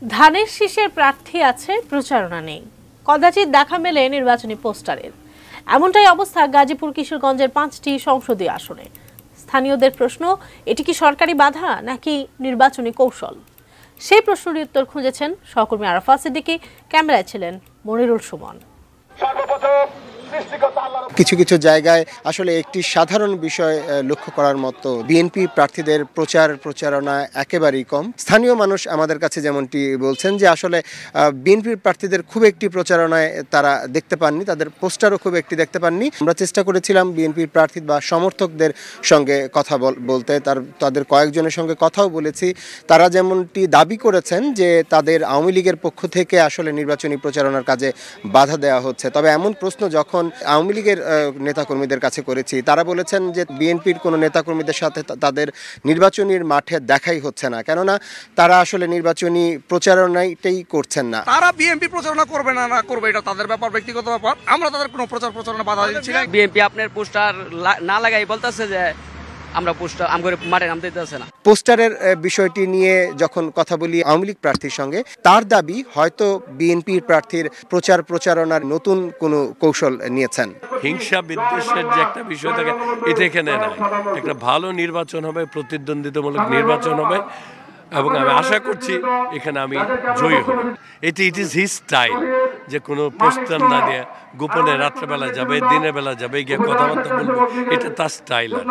ধানের শীষের প্রার্থী আছে, প্রচারণা নেই, কদাচিৎ দেখা মেলে নির্বাচনী পোস্টারের। এমনটাই অবস্থা গাজীপুর কিশোরগঞ্জের 5টি সংসদীয় আসনে। স্থানীয়দের প্রশ্ন, এটি কি সরকারি বাধা নাকি নির্বাচনী কৌশল? সেই প্রশ্নের উত্তর খুঁজেছেন সহকর্মী আরাফাত সিদ্দিকী, ক্যামেরায় ছিলেন মনিরুল সুমন। কিছু কিছু জায়গায় আসলে একটি সাধারণ বিষয় লক্ষ্য করার মতো, বিএনপি প্রার্থীদের প্রচারণা একেবারেই কম। স্থানীয় মানুষ আমাদের কাছে যেমনটি বলছেন যে আসলে বিএনপির প্রার্থীদের খুব একটি প্রচারণায় তারা দেখতে পাননি, তাদের পোস্টারও খুব একটি দেখতে পাননি। আমরা চেষ্টা করেছিলাম বিএনপির প্রার্থী বা সমর্থকদের সঙ্গে কথা বলতে, তাদের কয়েকজনের সঙ্গে কথাও বলেছি। তারা যেমনটি দাবি করেছেন যে তাদের আওয়ামী লীগের পক্ষ থেকে আসলে নির্বাচনী প্রচারণার কাজে বাধা দেওয়া হচ্ছে। তবে এমন প্রশ্ন যখন আওয়ামী লীগের নেতাকর্মীদের কাছে করেছি, তারা বলেছেন যে বিএনপির কোনো নেতাকর্মীদের সাথে তাদের নির্বাচনীর মাঠে দেখাই হচ্ছে না, কেননা তারা আসলে নির্বাচনী প্রচারণাটাই করছেন না। তারা বিএনপি প্রচারণা করবে না করবে এটা তাদের ব্যাপার, ব্যক্তিগত ব্যাপার। আমরা তাদের কোনো প্রচারণা বাধা দিচ্ছি না। বিএনপি আপনার পোস্টার না লাগাই বলতেছে যে আমরা পোস্টার আমগরে মাঠে নামতে দিতেছে না। পোস্টারের বিষয়টি নিয়ে যখন কথা বলি আওয়ামী লীগ প্রার্থীর সঙ্গে, তার দাবি হয়তো বিএনপির প্রার্থীর প্রচারণার নতুন কোনো কৌশল নিয়েছেন। হিংসা বিদ্বেষের যে একটা বিষয় থাকে, এটা এখানে নাই। একটা ভালো নির্বাচন হবে, প্রতিদ্বন্দ্বিতামূলক নির্বাচন হবে, এবং আমি আশা করছি এখানে আমি জয়ী হব। ইট ইজ হিজ স্টাইল, যে কোনো পোস্টার না দিয়ে গোপনে রাত্রেবেলা যাবে, দিনের বেলা যাবে, গিয়ে কথাবার্তা বলবে, এটা তার স্টাইল আর কি।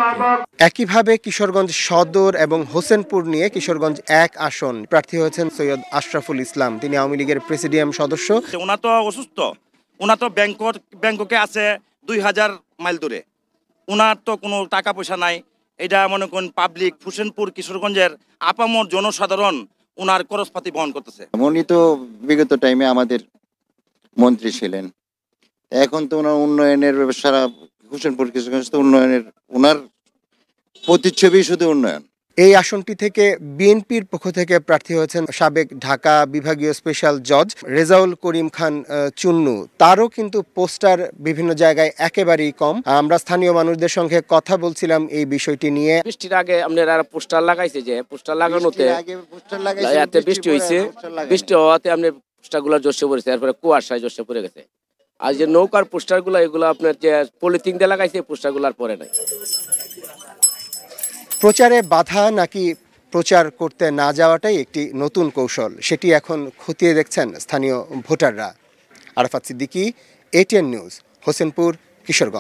একইভাবে কিশোরগঞ্জ সদর এবং হোসেনপুর নিয়ে কিশোরগঞ্জ 1 আসন প্রার্থী হয়েছেন সৈয়দ আশরাফুল ইসলাম। তিনি আওয়ামী লীগের প্রেসিডিয়াম সদস্য। ওনার তো অসুস্থ, ওনার তো ব্যাংককে আছে 2000 মাইল দূরে, ওনার তো কোনো টাকা পয়সা নাই। এটা মনে করুন পাবলিক, হোসেনপুর কিশোরগঞ্জের আপামর জনসাধারণ ওনার খরচপাতি বহন করতেছে। উনি তো বিগত টাইমে আমাদের মন্ত্রী ছিলেন, এখন তো ওনার উন্নয়নের সারা হোসেনপুর কিশোরগঞ্জ তো উন্নয়নের, ওনার প্রতিচ্ছবি শুধু উন্নয়ন। এই আসনটি থেকে বিএনপির পক্ষ থেকে প্রার্থী হয়েছেন সাবেক ঢাকা বিভাগীয় স্পেশাল জজ রেজাউল করিম খান চুন্নু। তারও কিন্তু পোস্টার বিভিন্ন জায়গায় একেবারেই কম। আমরা স্থানীয় মানুষদের সঙ্গে কথা বলছিলাম এই বিষয়টি নিয়ে। বৃষ্টির আগে আপনারা পোস্টার লাগাইছে, যে পোস্টার লাগানোতে বৃষ্টি হয়েছে, বৃষ্টি হওয়াতে আপনার পোস্টারগুলো জোশে পড়েছে, এরপরে কুয়াশায় জোশে পড়ে গেছে। আর যে নৌকার পোস্টারগুলো, এগুলো আপনার যে পলিথিন দিয়ে লাগাইছে, পোস্টারগুলো আর পরে নাই। প্রচারে বাধা নাকি প্রচার করতে না যাওয়াটাই একটি নতুন কৌশল, সেটি এখন খতিয়ে দেখছেন স্থানীয় ভোটাররা। Arafat Siddiqui, ATN news, Hossainpur, Kishoreganj.